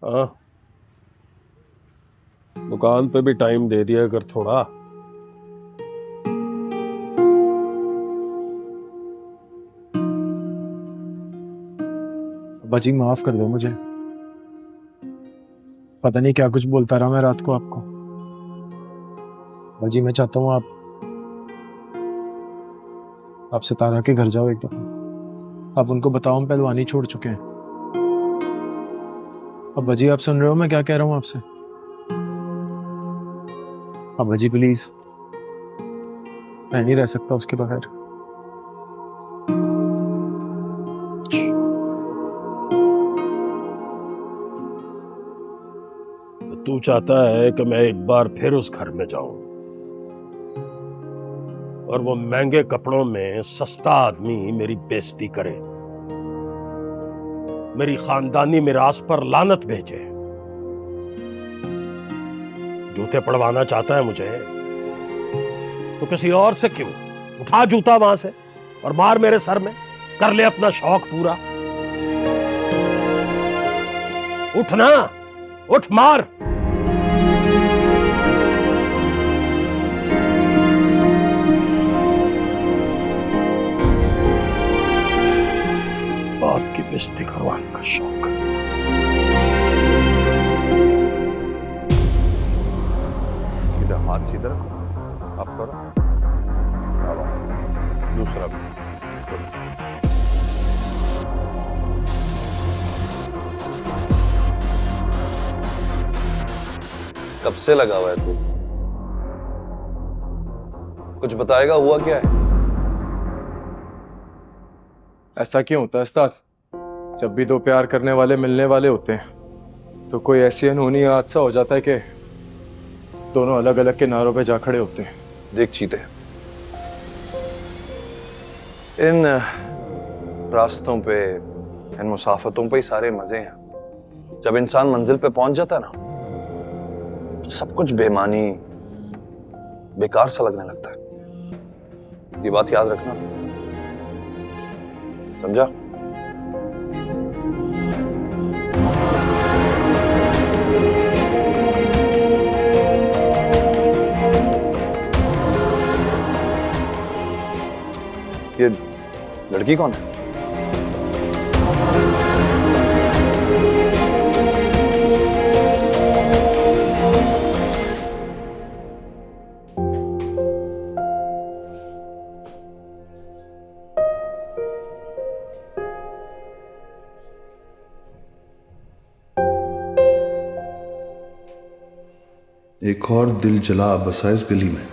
हाँ, दुकान पे भी टाइम दे दिया कर थोड़ा। अब्बा जी माफ कर दो मुझे, पता नहीं क्या कुछ बोलता रहा मैं रात को आपको। अब्बा जी मैं चाहता हूँ आप सितारा के घर जाओ एक दफा, आप उनको बताओ हम पहलवानी छोड़ चुके हैं। अब्बा जी आप सुन रहे हो मैं क्या कह रहा हूँ आपसे? अब्बा जी प्लीज, मैं नहीं रह सकता उसके बगैर। तो तू चाहता है कि मैं एक बार फिर उस घर में जाऊं और वो महंगे कपड़ों में सस्ता आदमी मेरी बेइज्जती करे, मेरी खानदानी मिरास पर लानत भेजे। जूते पड़वाना चाहता है मुझे तो किसी और से क्यों? उठा जूता वहां से और मार मेरे सर में, कर ले अपना शौक पूरा। उठ ना, उठ मार। बाप की बेइज्जती करवाने का शौक। इधर हाथ सीधा रखो, आप करो। दूसरा भी। कब से लगा हुआ है तू? कुछ बताएगा हुआ क्या है? ऐसा क्यों होता है उस्ताद? जब भी दो प्यार करने वाले मिलने वाले होते हैं तो कोई ऐसी अनहोनी हादसा हो जाता है कि दोनों अलग अलग किनारों पे जा खड़े होते हैं। देख चीते, इन रास्तों पे, इन मुसाफतों पे ही सारे मजे हैं। जब इंसान मंजिल पे पहुंच जाता है ना तो सब कुछ बेमानी, बेकार सा लगने लगता है। ये बात याद रखना, समझा? ये लड़की कौन है? एक और दिल जला बसा इस गली में,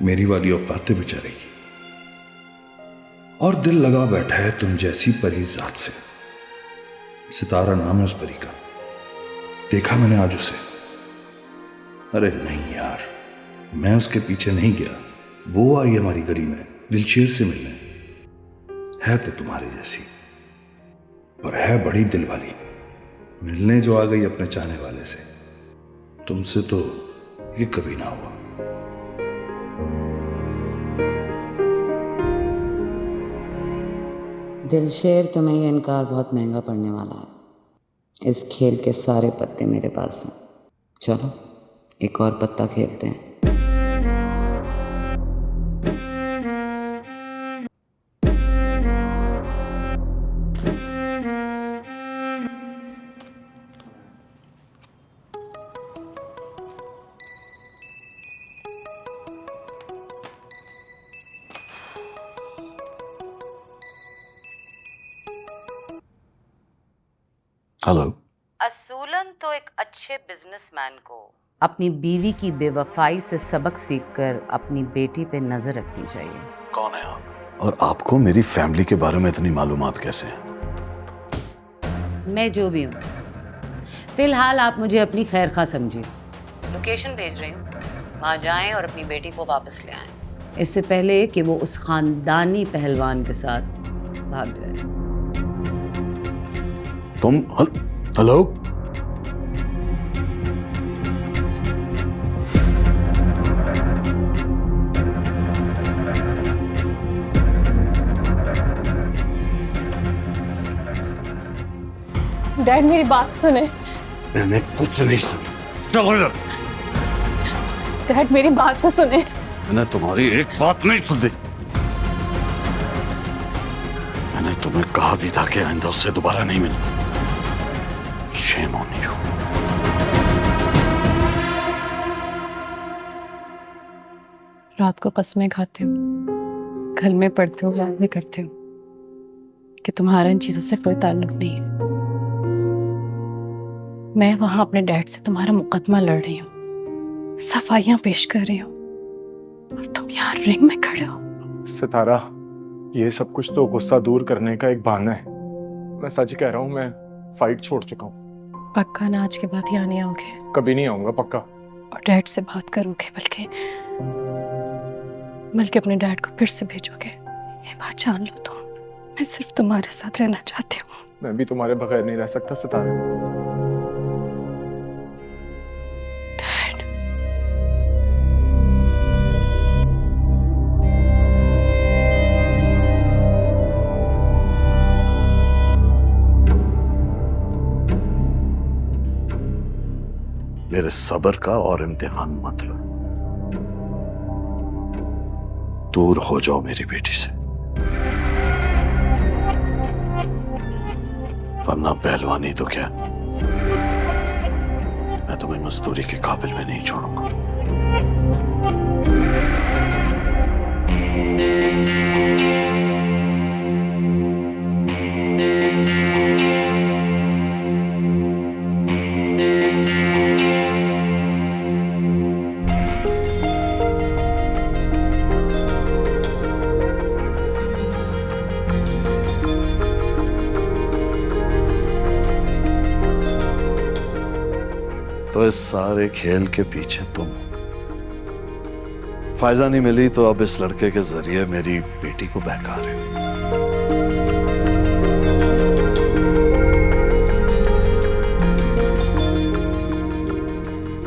मेरी वाली औकातें बेचारे की। और दिल लगा बैठा है तुम जैसी परी जात से। सितारा नाम है उस परी का। देखा मैंने आज उसे। अरे नहीं यार, मैं उसके पीछे नहीं गया। वो आई हमारी गली में दिलशेर से मिलने। है तो तुम्हारी जैसी, पर है बड़ी दिल वाली। मिलने जो आ गई अपने चाहने वाले से। तुमसे तो ये कभी ना हुआ। दिलशेर, तुम्हें ये इनकार बहुत महंगा पड़ने वाला है। इस खेल के सारे पत्ते मेरे पास हैं। चलो एक और पत्ता खेलते हैं। हेलो। असूलन तो एक अच्छे बिजनेसमैन को अपनी बीवी की बेवफाई से सबक सीखकर अपनी बेटी पे नजर रखनी चाहिए। कौन है आप? और आपको मेरी फैमिली के बारे में इतनी मालूमात कैसे हैं? मैं जो भी हूँ, फिलहाल आप मुझे अपनी खैर खा समझिए। लोकेशन भेज रही हूँ, वहाँ जाएं और अपनी बेटी को वापस ले आएं, इससे पहले कि वो उस खानदानी पहलवान के साथ भाग जाए। तुम हेलो? डैड मेरी बात सुने, मैंने कुछ नहीं सुना। चलो इधर। डैड मेरी बात तो सुने। मैंने तुम्हारी एक बात नहीं सुनी। मैंने तुम्हें कहा भी था कि आइंदा उससे दोबारा नहीं मिलना। Shame on you. रात को कस्में खाती हूँ, घर में पढ़ती हूँ, याद भी करती हूँ कि तुम्हारा इन चीजों से कोई ताल्लुक नहीं है। मैं वहां अपने डैड से तुम्हारा मुकदमा लड़ रही हूँ, सफाइयां पेश कर रही हूँ, और तुम यहाँ रिंग में खड़े हो। सितारा, ये सब कुछ तो गुस्सा दूर करने का एक बहाना है। मैं सच कह रहा हूँ, मैं फाइट छोड़ चुका हूँ। पक्का ना आज के बाद यहाँ नहीं आओगे? कभी नहीं आऊंगा पक्का। और डैड से बात करोगे, बल्कि अपने डैड को फिर से भेजोगे? ये बात जान लो तुम, मैं सिर्फ तुम्हारे साथ रहना चाहती हूँ। मैं भी तुम्हारे बगैर नहीं रह सकता सितारा। डैड, मेरे सब्र का और इम्तिहान मत लो। दूर हो जाओ मेरी बेटी से, वरना पहलवानी तो क्या, मैं तुम्हें मजदूरी के काबिल में नहीं छोड़ूंगा। तो इस सारे खेल के पीछे तुम फायदा नहीं मिली तो अब इस लड़के के जरिए मेरी बेटी को बहका रहे हो।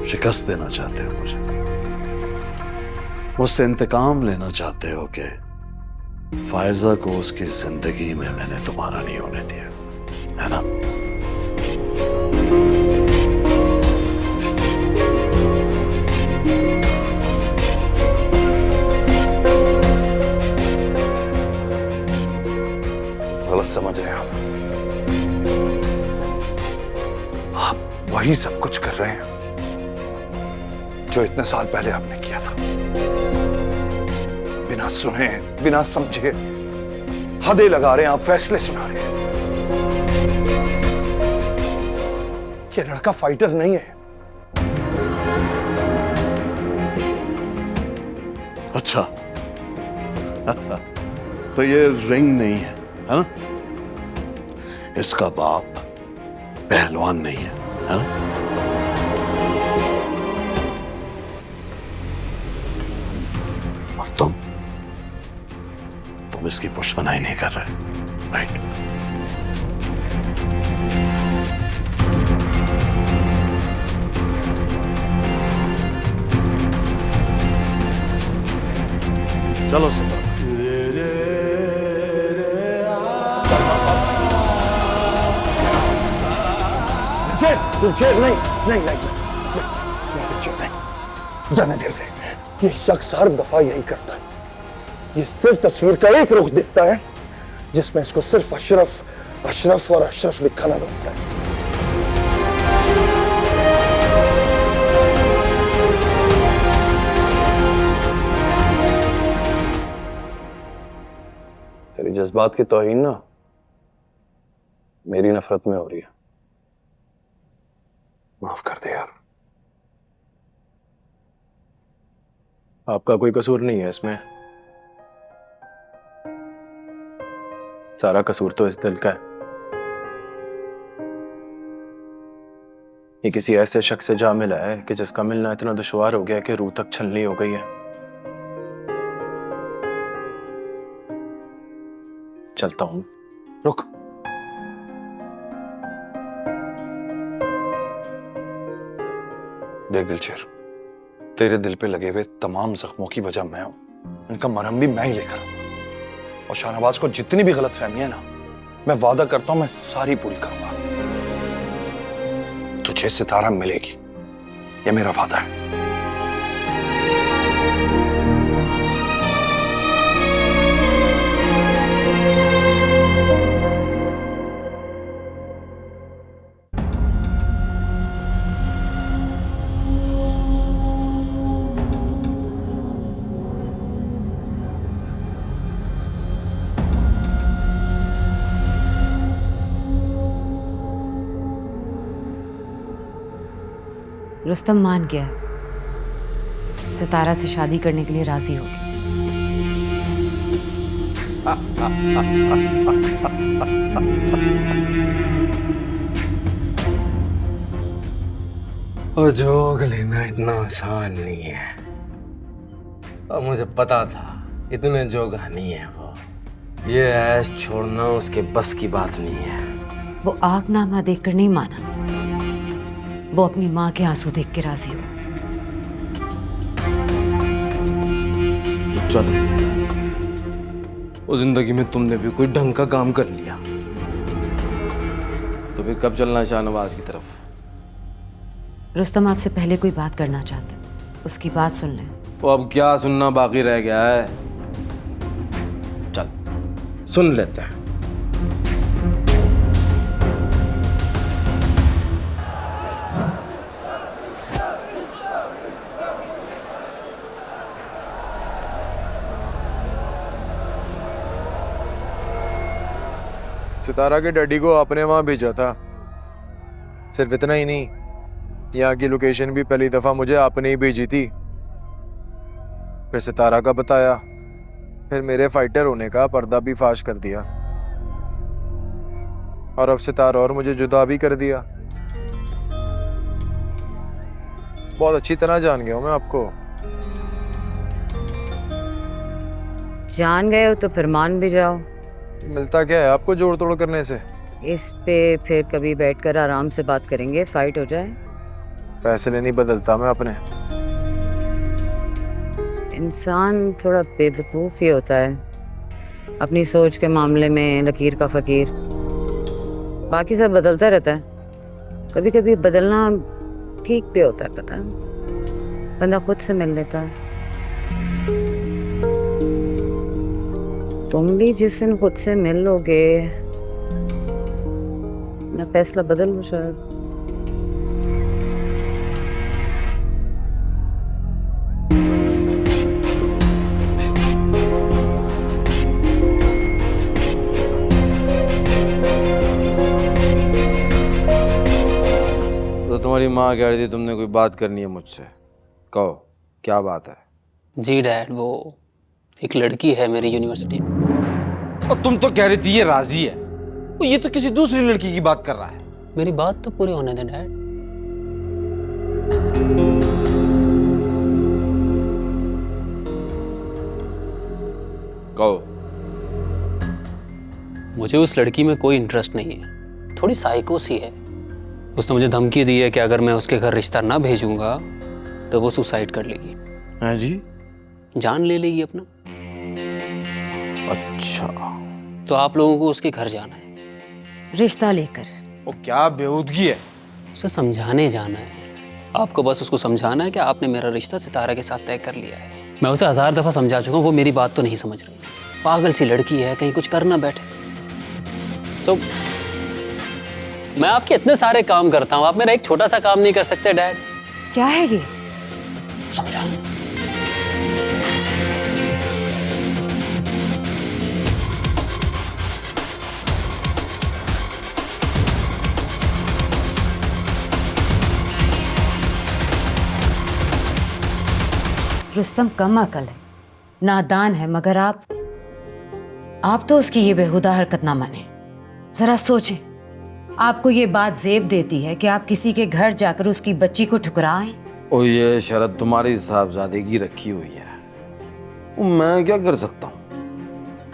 शिकस्त देना चाहते हो मुझे, मुझसे इंतकाम लेना चाहते हो कि फायजा को उसकी जिंदगी में मैंने तुम्हारा नहीं होने दिया, है ना? गलत समझ रहे हैं आप वही सब कुछ कर रहे हैं जो इतने साल पहले आपने किया था। बिना सुने, बिना समझे हदें लगा रहे हैं आप, फैसले सुना रहे हैं। ये लड़का फाइटर नहीं है। अच्छा तो ये रिंग नहीं है ना? इसका बाप पहलवान नहीं है ना? और तुम इसकी पुष्पनाई नहीं कर रहे, राइट? चलो सितारा। नहीं जाना जैसे ये शख्स हर दफा यही करता है। ये सिर्फ तस्वीर का एक रुख दिखता है जिसमें इसको सिर्फ अशरफ और अशरफ लिखा नजर आता है। तेरी जज्बात की तौहीन ना मेरी नफरत में हो रही है। माफ कर दे यार। आपका कोई कसूर नहीं है इसमें, सारा कसूर तो इस दिल का है। ये किसी ऐसे शख्स से जा मिला है कि जिसका मिलना इतना दुश्वार हो गया कि रूह तक छलनी हो गई है। चलता हूं। रुक, देख दिलचेर, तेरे दिल पे लगे हुए तमाम जख्मों की वजह मैं हूं, इनका मरहम भी मैं ही लेकर आऊंगा। और शाहनवाज को जितनी भी गलत फहमी है ना, मैं वादा करता हूं मैं सारी पूरी करूंगा। तुझे सितारा मिलेगी, ये मेरा वादा है। रुस्तम मान गया, सितारा से शादी करने के लिए राजी हो गया। और जोग लेना इतना आसान नहीं है, और मुझे पता था इतने जोगा नहीं है वो। ये ऐश छोड़ना उसके बस की बात नहीं है। वो आगनामा देखकर नहीं माना, वो अपनी माँ के आंसू देख के राजी हुआ। चलो, वो जिंदगी में तुमने भी कोई ढंग का काम कर लिया, तो फिर कब चलना है शाहनवाज की तरफ? रुस्तम आपसे पहले कोई बात करना चाहता है, उसकी बात सुन लें। वो अब क्या सुनना बाकी रह गया है? चल सुन लेते हैं। सितारा के डैडी को आपने वहां भेजा था। सिर्फ इतना ही नहीं, यहाँ की लोकेशन भी पहली दफा मुझे आपने ही भेजी थी, फिर सितारा का बताया, फिर मेरे फाइटर होने का पर्दा भी फाश कर दिया, और अब सितारा और मुझे जुदा भी कर दिया। बहुत अच्छी तरह जान गया हूं मैं आपको। जान गए हो तो फिर मान भी जाओ। मिलता क्या है आपको जोड़ तोड़ करने से? इस पे फिर कभी बैठकर आराम से बात करेंगे, फाइट हो जाए। फैसले नहीं बदलता मैं अपने। इंसान थोड़ा बेवकूफ़ ही होता है, अपनी सोच के मामले में लकीर का फकीर। बाकी सब बदलता रहता है, कभी कभी बदलना ठीक भी होता है। पता है, बंदा खुद से मिल लेता है। तुम भी जिस दिन खुद से मिल लोगे, मैं फैसला बदल लूं शायद। तो तुम्हारी माँ कह रही थी तुमने कोई बात करनी है मुझसे, कहो क्या बात है? जी डैड, वो एक लड़की है मेरी यूनिवर्सिटी में। और तुम तो कह रही थी ये राजी है, वो ये तो किसी दूसरी लड़की की बात कर रहा है। मेरी बात तो पूरी होने दे डैड। कहो। मुझे उस लड़की में कोई इंटरेस्ट नहीं है, थोड़ी साइको सी है। उसने मुझे धमकी दी है कि अगर मैं उसके घर रिश्ता ना भेजूंगा तो वो सुसाइड कर लेगी। हैं जी? जान ले लेगी अपना। अच्छा, तो आप लोगों को उसके घर जाना है रिश्ता लेकर। वो क्या बेहूदगी है? उसे समझाने जाना है। आपको बस उसको समझाना है कि आपने मेरा रिश्ता सितारा के साथ तय कर लिया है। मैं उसे 1000 दफ़ा समझा चुका हूँ, वो मेरी बात तो नहीं समझ रही। पागल सी लड़की है, कहीं कुछ कर ना बैठे। मैं आपके इतने सारे काम करता हूँ, आप मेरा एक छोटा सा काम नहीं कर सकते डैड? क्या है ये? समझा। रुस्तम कम अकल है, नादान है, मगर आप तो उसकी ये बेहुदा हरकत ना माने। जरा सोचें, आपको ये बात जेब देती है कि आप किसी के घर जाकर उसकी बच्ची को ठुकराएं? ओ ये शरत तुम्हारी साहबजादगी रखी हुई है, मैं क्या कर सकता हूँ?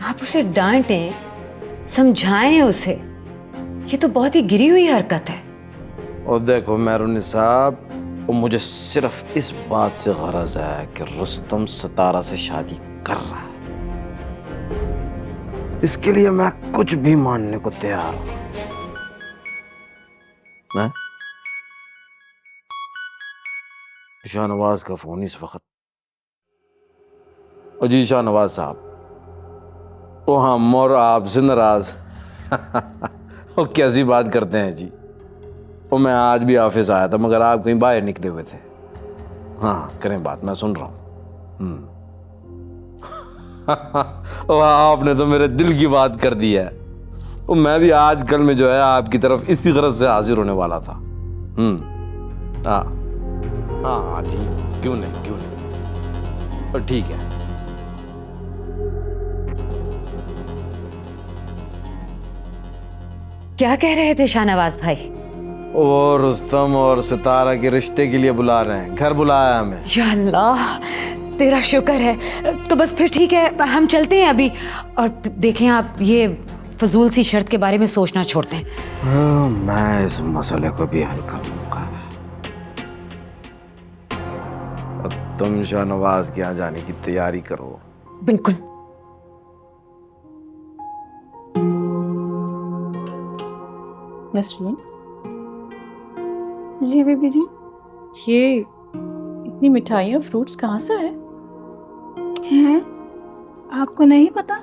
आप उसे डांटें, समझाएं उसे। ये तो बहुत ही गिरी हुई हरकत है। और देखो मैरून साहब, मुझे सिर्फ इस बात से गरज है कि रुस्तम सितारा से शादी कर रहा है। इसके लिए मैं कुछ भी मानने को तैयार हूं। शाहनवाज का फोन इस वक्त। ओ जी शाहनवाज साहब, वो हम और आपसे नाराज। वो कैसी बात करते हैं जी। वो मैं आज भी ऑफिस आया था मगर आप कहीं बाहर निकले हुए थे। हाँ करें बात, मैं सुन रहा हूँ। आपने तो मेरे दिल की बात कर दी है। वो मैं भी आज कल में जो है आपकी तरफ इसी गरज से हाजिर होने वाला था। हाँ हाँ ठीक, क्यों नहीं और ठीक है। क्या कह रहे थे शाहनवाज भाई? वो रुस्तम और सितारा के रिश्ते के लिए बुला रहे हैं, घर बुलाया हमें। या अल्लाह, तेरा शुक्र है। तो बस फिर ठीक है, हम चलते हैं अभी। और देखें, आप ये फजूल सी शर्त के बारे में सोचना छोड़ते हैं। हाँ, मैं इस मसले को भी हल कर लूंगा। अब तुम शाहनवाज के यहाँ जाने की तैयारी करो। बिल्कुल। नसरीन। जी बीबी जी, ये इतनी मिठाइयाँ फ्रूट्स कहाँ से है? हैं? आपको नहीं पता?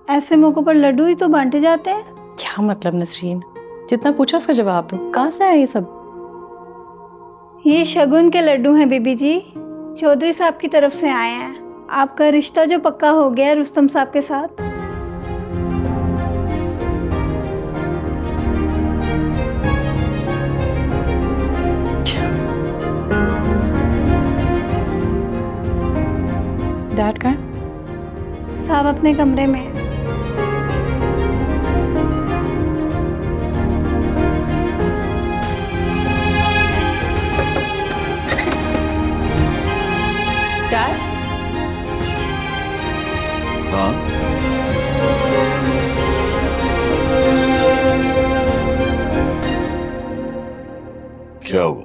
ऐसे मौकों पर लड्डू ही तो बांटे जाते हैं। क्या मतलब नसरीन? जितना पूछा उसका जवाब दो। कहाँ से है ये सब? ये शगुन के लड्डू हैं बीबी जी, चौधरी साहब की तरफ से आए हैं। आपका रिश्ता जो पक्का हो गया है रुस्तम साहब के साथ। डैड कहाँ है? साहब अपने कमरे में हैं। डैड? हाँ क्या हुआ?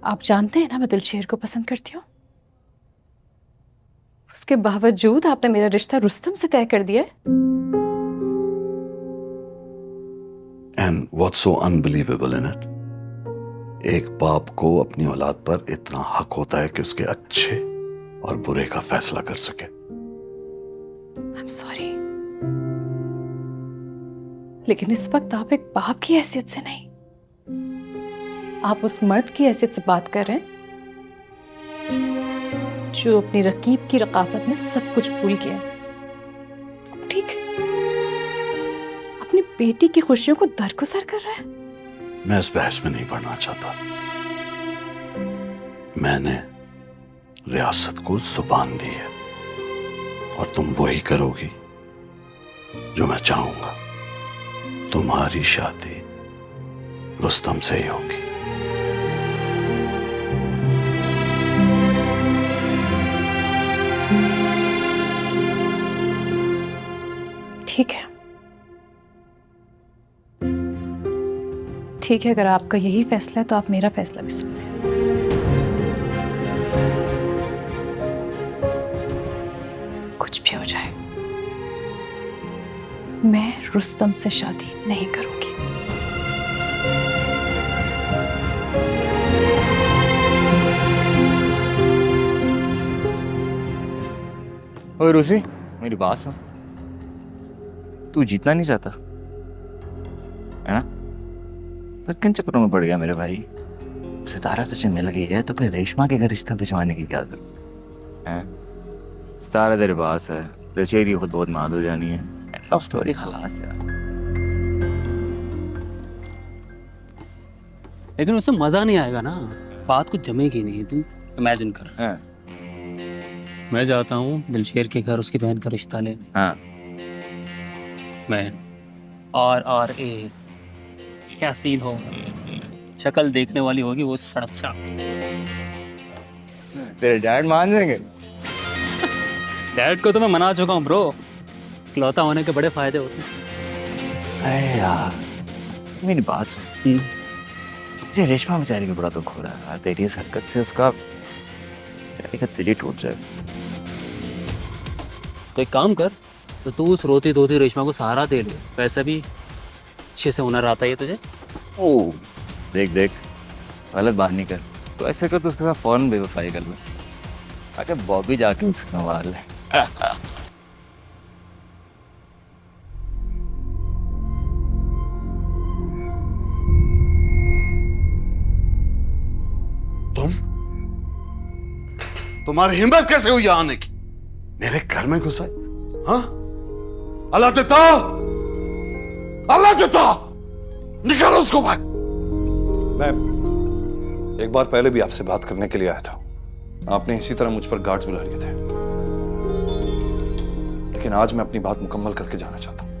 आप जानते हैं ना मैं दिलशेर को पसंद करती हूँ। उसके बावजूद आपने मेरा रिश्ता रुस्तम से तय कर दिया है। And what's so unbelievable in it? एक बाप को अपनी औलाद पर इतना हक होता है कि उसके अच्छे और बुरे का फैसला कर सके। आई एम सॉरी, लेकिन इस वक्त आप एक बाप की हैसियत से नहीं, आप उस मर्द की हैसियत से बात कर रहे हैं जो अपनी रकीब की रकाबत में सब कुछ भूल गया है। ठीक, अपनी बेटी की खुशियों को दरगुजर कर रहा है। मैं इस बहस में नहीं पढ़ना चाहता। मैंने रियासत को जुबान दी है और तुम वही करोगी जो मैं चाहूंगा। तुम्हारी शादी रुस्तम से ही होगी। ठीक है, ठीक है, अगर आपका यही फैसला है तो आप मेरा फैसला भी सुन लें। कुछ भी हो जाए, मैं रुस्तम से शादी नहीं करूंगी। ओए रूसी, मेरी बात सुन। तू जीतना नहीं चाहता है ना? पर किन चक्करों में पड़ गया मेरे भाई? सितारा तुझे मिल गई है तो फिर रेशमा के घर रिश्ता भिजवाने की क्या जरूरत है? सितारा तेरे पास है, दिलचेरी खुद बहुत मादुल जानी है। लव स्टोरी खलास है। लेकिन उससे मजा नहीं आएगा ना, बात कुछ जमेगी नहीं। तू इमेजिन कर, मैं जाता हूँ दिलशेर के घर उसकी बहन का रिश्ता लेने। हाँ, मैं RRA, क्या सीन होगा? शक्ल देखने वाली होगी वो सड़क चाप। तेरे डैड मान जाएंगे? डैड को तो मैं मना चुका हूँ ब्रो, इकलौता होने के बड़े फायदे होते हैं। अरे यार मेरी बात सुन, मुझे रेशमा बेचारी का बड़ा दुख हो रहा है यार। तेरी इस हरकत से उसका बेचारी का दिल ही टूट जाए। तो एक काम कर, तो तू उस रोती धोती रेशमा को सहारा दे ले, वैसे भी अच्छे से हुनर आता है तुझे। ओ देख देख, गलत बात नहीं कर। तो ऐसे कर तो उसके साथ फौरन बेवफाई कर ले, ताकि बॉबी जाके उसको संभाल ले। तुम्हारी हिम्मत कैसे हुई यहाँ आने की? मेरे घर में घुसा? हाँ, अल्लाह देता, अल्लाह देता, निकालो उसको बाहर। मैं एक बार पहले भी आपसे बात करने के लिए आया था, आपने इसी तरह मुझ पर गार्ड्स बुला लिए थे, लेकिन आज मैं अपनी बात मुकम्मल करके जाना चाहता हूं।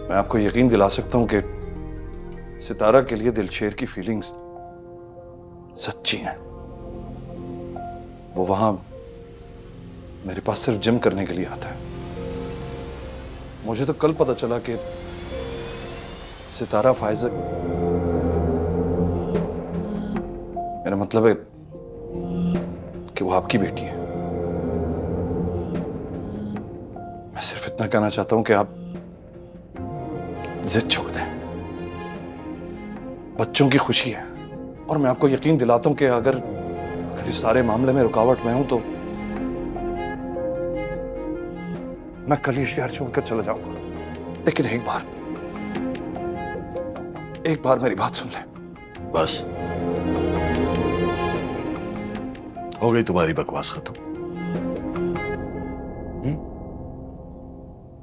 मैं आपको यकीन दिला सकता हूं कि सितारा के लिए दिलशेर की फीलिंग्स सच्ची हैं। वो वहां मेरे पास सिर्फ जिम करने के लिए आता है। मुझे तो कल पता चला कि सितारा फाइजा, मेरा मतलब है कि वो आपकी बेटी है। मैं सिर्फ इतना कहना चाहता हूं कि आप जिद छोड़ दें। बच्चों की खुशी है, और मैं आपको यकीन दिलाता हूं कि अगर इस सारे मामले में रुकावट में हूं तो मैं कल ये शहर छोड़कर चला जाऊंगा। लेकिन एक बार मेरी बात सुन ले। बस हो गई तुम्हारी बकवास खत्म।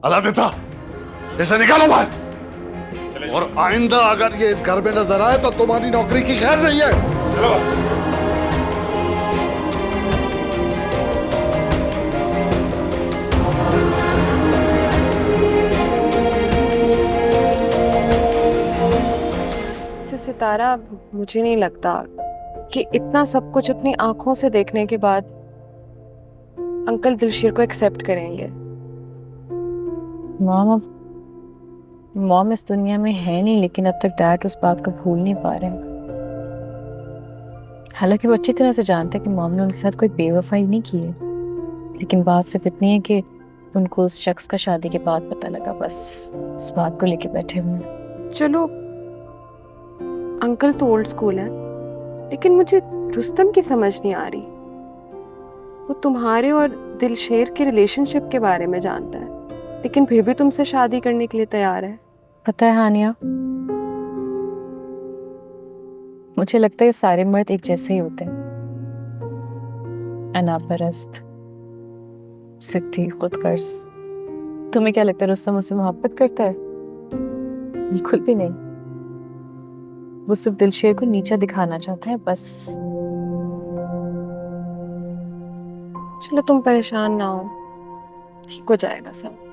अल्लाह देता, इसे निकालो बाहर, और आइंदा अगर ये इस घर में नजर आए तो तुम्हारी नौकरी की खैर नहीं है। चलो। सितारा, मुझे नहीं लगता कि इतना सब कुछ अपनी आंखों से देखने के बाद अंकल दिलशीर को एक्सेप्ट करेंगे। मॉम इस दुनिया में है नहीं, लेकिन अब तक डैड उस बात को भूल नहीं पा रहे। हालांकि वो अच्छी तरह से जानते हैं कि मॉम ने उनके साथ कोई बेवफाई नहीं की है, लेकिन बात सिर्फ इतनी है कि उनको उस शख्स का शादी के बाद पता लगा। बस इस बात को लेके बैठे हुए। चलो, अंकल तो ओल्ड स्कूल है, लेकिन मुझे रुस्तम की समझ नहीं आ रही। वो तुम्हारे और दिलशेर के रिलेशनशिप के बारे में जानता है, लेकिन फिर भी तुमसे शादी करने के लिए तैयार है। पता है हानिया, मुझे लगता है सारे मर्द एक जैसे ही होते हैं, अनापरस्त, सिद्धि, खुदगर्ज। तुम्हें क्या लगता है रुस्तम मुझसे मोहब्बत करता है? बिल्कुल भी नहीं। वो सिर्फ दिलशेर को नीचा दिखाना चाहता है, बस। चलो, तुम परेशान ना हो, ठीक हो जाएगा सब।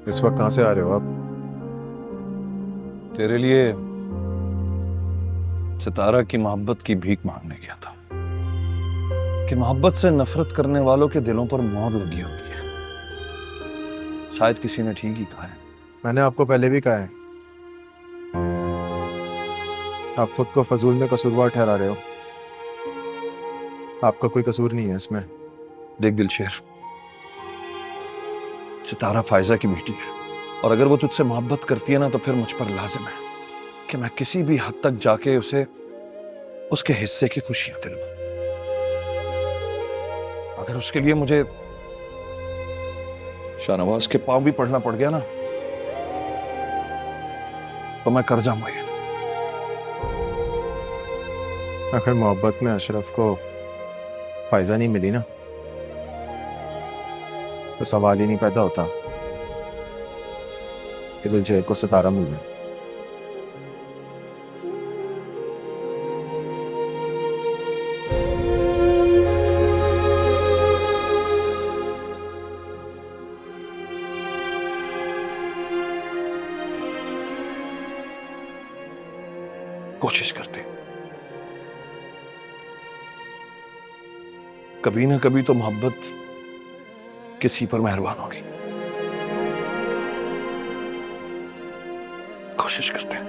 इस वक्त कहां से आ रहे हो आप? तेरे लिए सितारा की मोहब्बत की भीख मांगने गया था कि मोहब्बत से नफरत करने वालों के दिलों पर मोहर लगी होती है। शायद किसी ने ठीक ही कहा है। मैंने आपको पहले भी कहा है, आप खुद को फजूल में कसूरवार ठहरा रहे हो। आपका कोई कसूर नहीं है इसमें। देख दिलशेर, सितारा फायजा की बेटी है, और अगर वो तुझसे मोहब्बत करती है ना, तो फिर मुझ पर लाजिम है कि मैं किसी भी हद तक जाके उसे उसके हिस्से की खुशियां दिलवाऊं। अगर उसके लिए मुझे शाहनवाज के पांव भी पड़ना पड़ गया ना, तो मैं कर जाऊंगा ये। आखिर मोहब्बत में अशरफ को फायजा नहीं मिली ना, तो सवाल ही नहीं पैदा होता कि दिलशेर को सितारा मिल जाए। कोशिश करते, कभी ना कभी तो मोहब्बत किसी पर मेहरबान होगी। कोशिश करते हैं।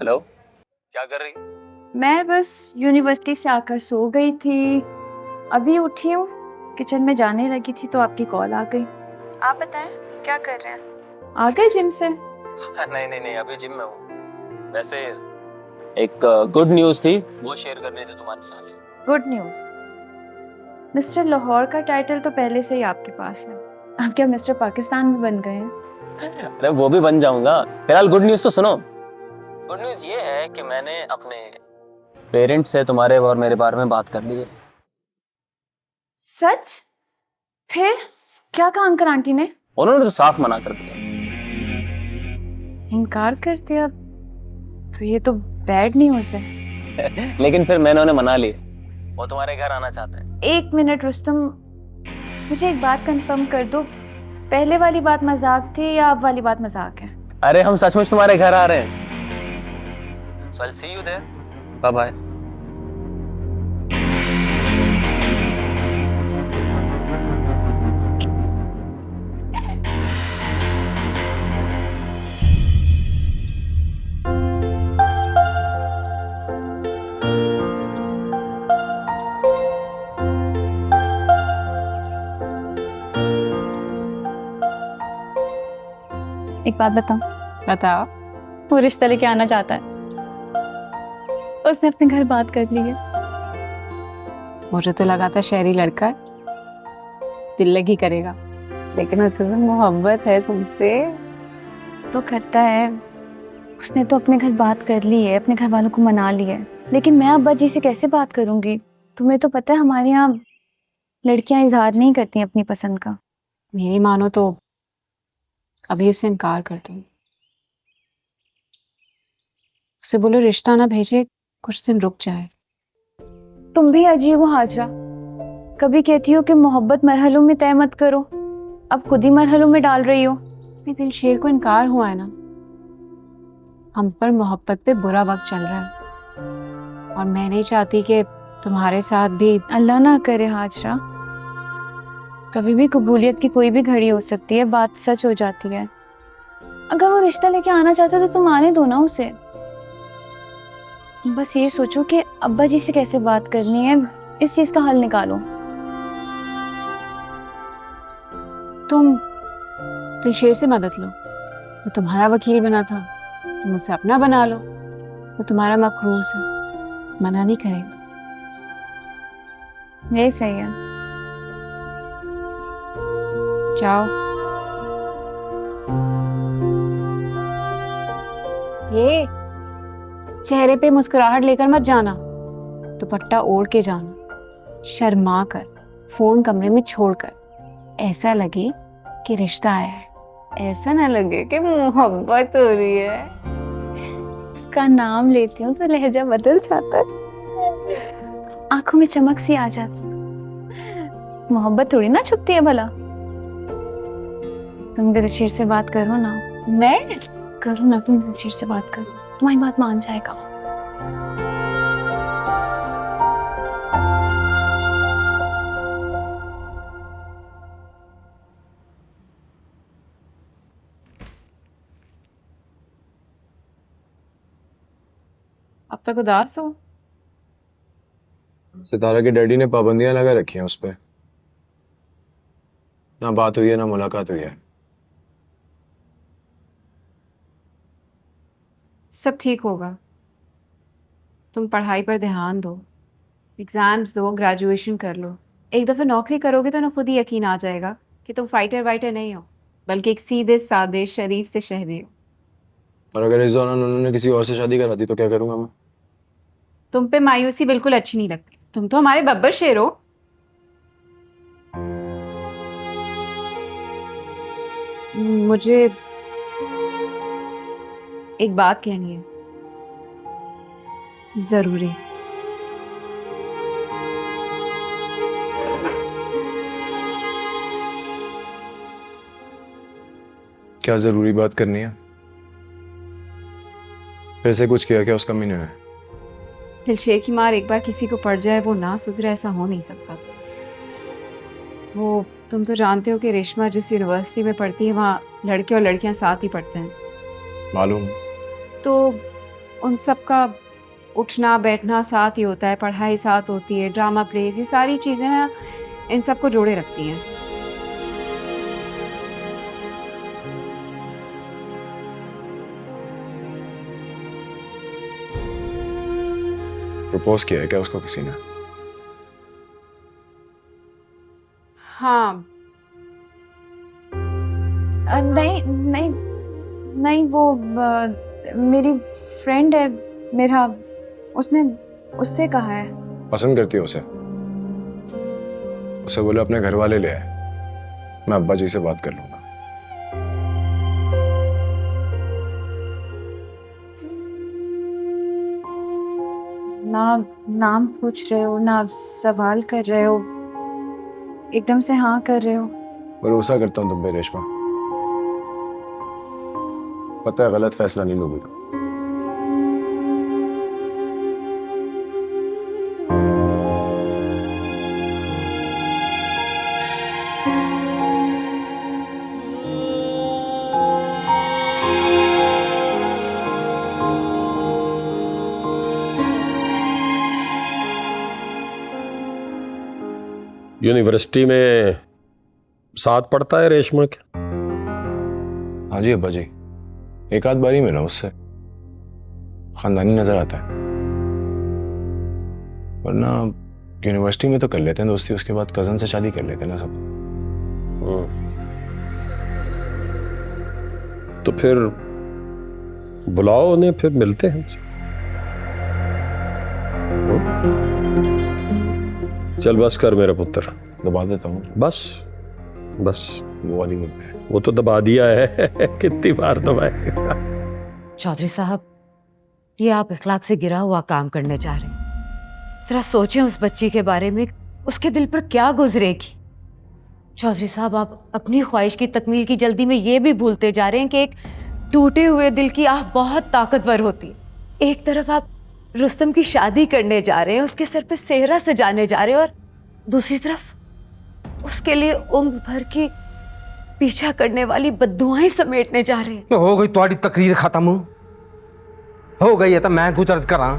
हेलो, क्या कर रही? मैं बस यूनिवर्सिटी से आकर सो गई थी, अभी उठी हूँ, किचन में जाने लगी थी तो आपकी कॉल आ गई। आप बताएं क्या कर रहे हैं? आ गए जिम से? नहीं नहीं नहीं, अभी जिम में हूँ। वैसे एक गुड न्यूज़ थी, वो शेयर करनी थी तुम्हारे साथ। Good news? मिस्टर लाहौर का टाइटल तो पहले से ही आपके पास है, आप क्या मिस्टर पाकिस्तान भी बन गए हैं? अरे वो भी बन जाऊंगा। फिलहाल गुड न्यूज़ तो सुनो। गुड न्यूज़ ये है कि मैंने अपने पेरेंट्स से तुम्हारे और मेरे बारे में बात कर ली है। सच? फिर क्या कहा अंकल आंटी ने? उन्होंने तो साफ मना कर दिया। इनकार कर दिया? तो ये तो बैड न्यूज़ है। लेकिन फिर मैंने उन्हें मना लिया, वो तुम्हारे घर आना चाहते हैं। एक मिनट रुस्तम, मुझे एक बात कंफर्म कर दो, पहले वाली बात मजाक थी या अब वाली बात मजाक है? अरे हम सचमुच तुम्हारे घर आ रहे हैं। So I'll see you there. Bye bye. एक बात बताओ। बताओ। वो रिश्ता लेके आना चाहता है, उसने अपने घर बात कर ली है। मुझे तो लगा था शहरी लड़का है, दिल लगी करेगा, लेकिन उसे तो मोहब्बत है तुमसे तो करता है। उसने तो अपने घर बात कर ली है, अपने घर वालों को मना लिया है, लेकिन मैं अब्बा जी से कैसे बात करूंगी? तुम्हें तो पता है हमारे यहाँ लड़कियां इजहार नहीं करती अपनी पसंद का। मेरी मानो तो अभी उसे इनकार कर दूं। उसे बोलो रिश्ता ना भेजे, कुछ दिन रुक जाए। तुम भी अजीब हो हाजरा, कभी कहती हो कि मोहब्बत मरहलों में तय मत करो, अब खुद ही मरहलों में डाल रही हो। मेरे दिल शेर को इनकार हुआ है ना, हम पर मोहब्बत पे बुरा वक्त चल रहा है और मैं नहीं चाहती कि तुम्हारे साथ भी। अल्लाह ना करे हाजरा, कभी भी कबूलियत की कोई भी घड़ी हो सकती है, बात सच हो जाती है। अगर वो रिश्ता लेके आना चाहता तो तुम आने दो ना उसे। बस ये सोचो कि अब्बा जी से कैसे बात करनी है, इस चीज का हल निकालो। तुम दिलशेर से मदद लो, वो तुम्हारा वकील बना था, तुम उसे अपना बना लो। वो तुम्हारा मखरूस है, मना नहीं करेगा। ये सही है, जाओ। ये चेहरे पे मुस्कुराहट लेकर मत जाना, दुपट्टा ओढ़ के जाना, शर्मा कर, फोन कमरे में छोड़कर, ऐसा लगे कि रिश्ता आया है, ऐसा ना लगे कि मोहब्बत हो रही है। उसका नाम लेती हूँ तो लहजा बदल जाता है, आंखों में चमक सी आ जाती। मोहब्बत थोड़ी ना छुपती है भला। तुम दिलशेर से बात करो ना। मैं करो ना, तुम दिलशेर से बात करो, तुम्हारी बात मान जाएगा। अब तक उदास हो? सितारा के डैडी ने पाबंदियां लगा रखी हैं उस पर, ना बात हुई है ना मुलाकात हुई है। सब ठीक होगा, तुम पढ़ाई पर ध्यान दो, एग्जाम्स दो, ग्रेजुएशन कर लो। एक दफ़ा नौकरी करोगे तो ना खुद ही यकीन आ जाएगा कि तुम फाइटर वाइटर नहीं हो, बल्कि एक सीधे सादे शरीफ से शहरी हो। और अगर इस दौरान उन्होंने किसी और से शादी करा दी तो क्या करूंगा मैं? तुम पे मायूसी बिल्कुल अच्छी नहीं लगती, तुम तो हमारे बब्बर शेर हो। मुझे एक बात कहनी है, जरूरी। क्या जरूरी बात करनी है? फिर से कुछ किया क्या उसका मीनू ने? दिलशेर की मार एक बार किसी को पड़ जाए वो ना सुधरे, ऐसा हो नहीं सकता। वो तुम तो जानते हो कि रेशमा जिस यूनिवर्सिटी में पढ़ती है वहाँ लड़के और लड़कियाँ साथ ही पढ़ते हैं। मालूम। तो उन सब का उठना बैठना साथ ही होता है, पढ़ाई साथ होती है, ड्रामा प्लेस, ये सारी चीज़ें ना इन सबको जोड़े रखती हैं। प्रपोज किया है क्या उसको किसी ने? हाँ। नहीं नहीं नहीं, वो मेरी फ्रेंड है, मेरा, उसने उससे कहा है। पसंद करती है उसे? उसे बोले अपने घर वाले ले आए, मैं अब्बा जी से बात कर लूंगा। ना नाम पूछ रहे हो, ना सवाल कर रहे हो, एकदम से हाँ कर रहे हो। भरोसा करता हूँ तुम पे रेशमा, पता है गलत फैसला नहीं लोगी तुम। यूनिवर्सिटी में साथ पढ़ता है रेशमा के? हाँ जी अब्बा जी, एक आध बार ही मिला उससे, खानदानी नजर आता है। वरना यूनिवर्सिटी में तो कर लेते हैं दोस्ती, उसके बाद कजन से शादी कर लेते हैं ना सब। तो फिर बुलाओ उन्हें, फिर मिलते हैं। चल बस कर मेरे पुत्र, दबा देता हूँ। बस बस, वो वाली मुद्दे है। वो तो दबा दिया है कितनी बार दबाए। चौधरी साहब, ये आप इखलाक से गिरा हुआ काम करने जा रहे हैं। जरा सोचें उस बच्ची के बारे में, उसके दिल पर क्या गुजरेगी। चौधरी साहब, आप अपनी ख्वाहिश की तकमील की जल्दी में ये भी भूलते जा रहे हैं कि एक टूटे हुए दिल की आह बहुत ताकतवर होती है। एक तरफ आप रुस्तम की शादी करने जा रहे हैं, उसके सर पे सेहरा सजाने जा रहे हैं, और दूसरी तरफ उसके लिए उम्र भर की पीछा करने वाली बद्दुआएं समेटने जा रहे हैं। तो हो गई तुम्हारी तकरीर खत्म, हो गई है तो मैं कुछ अर्ज करा।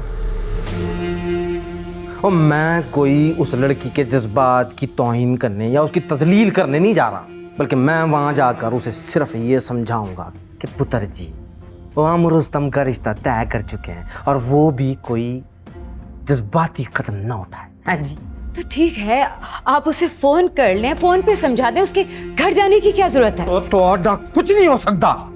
और मैं कोई उस लड़की के जज्बात की तौहीन करने या उसकी तजलील करने नहीं जा रहा, बल्कि मैं वहां जाकर उसे सिर्फ ये समझाऊंगा कि पुत्र जी, वो हम रुस्तम का रिश्ता तय कर चुके हैं, और वो भी कोई जज्बाती कदम ना उठाए। हाँ जी। तो ठीक है, आप उसे फोन कर लें, फोन पे समझा दें, उसके घर जाने की क्या जरूरत है? तो कुछ नहीं हो सकता।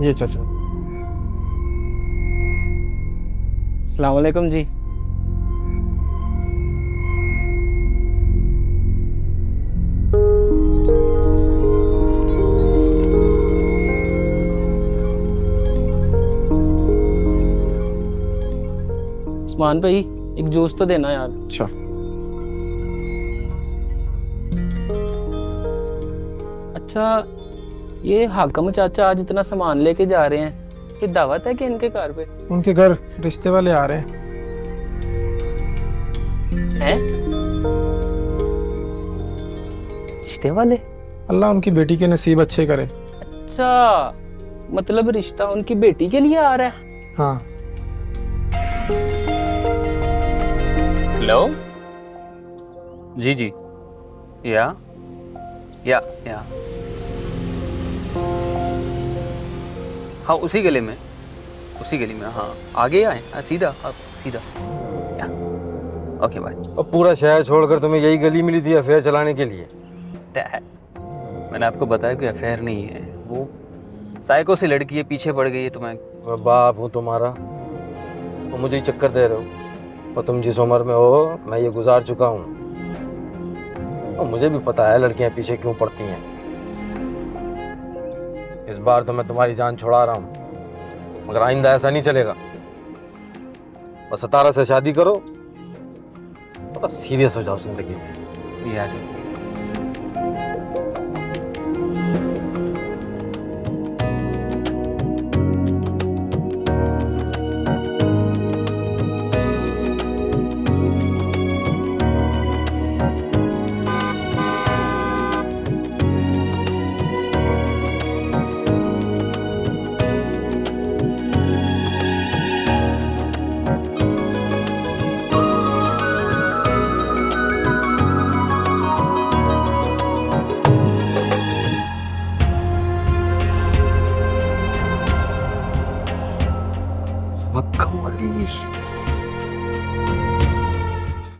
ये चाचा। अस्सलाम वालेकुम जी। उस्मान भाई, एक जूस तो देना यार। अच्छा। अच्छा, ये हाकम चाचा आज इतना सामान लेके जा रहे हैं, ये दावत है कि इनके घर पे? उनके घर रिश्ते वाले आ रहे हैं। रिश्ते वाले? अल्लाह उनकी बेटी के नसीब अच्छे करे। अच्छा, मतलब रिश्ता उनकी बेटी के लिए आ रहा है? हाँ। हेलो जी जी, या हाँ उसी गली में, हाँ आगे आए, हाँ, सीधा आप सीधा। Okay bye. और पूरा शहर छोड़कर तुम्हें यही गली मिली थी अफेयर चलाने के लिए? मैंने आपको बताया कि अफेयर नहीं है, वो साइको से लड़की है, पीछे पड़ गई है। तो मैं बाप हूँ तुम्हारा, तो मुझे ही चक्कर दे रहे हो। और तुम जिस उम्र में हो मैं ये गुजार चुका हूँ, और मुझे भी पता है लड़कियां पीछे क्यों पड़ती हैं। इस बार तो मैं तुम्हारी जान छुड़ा रहा हूँ, मगर आइंदा ऐसा नहीं चलेगा। बस सितारा से शादी करो, तो सीरियस हो जाओ जिंदगी में। यार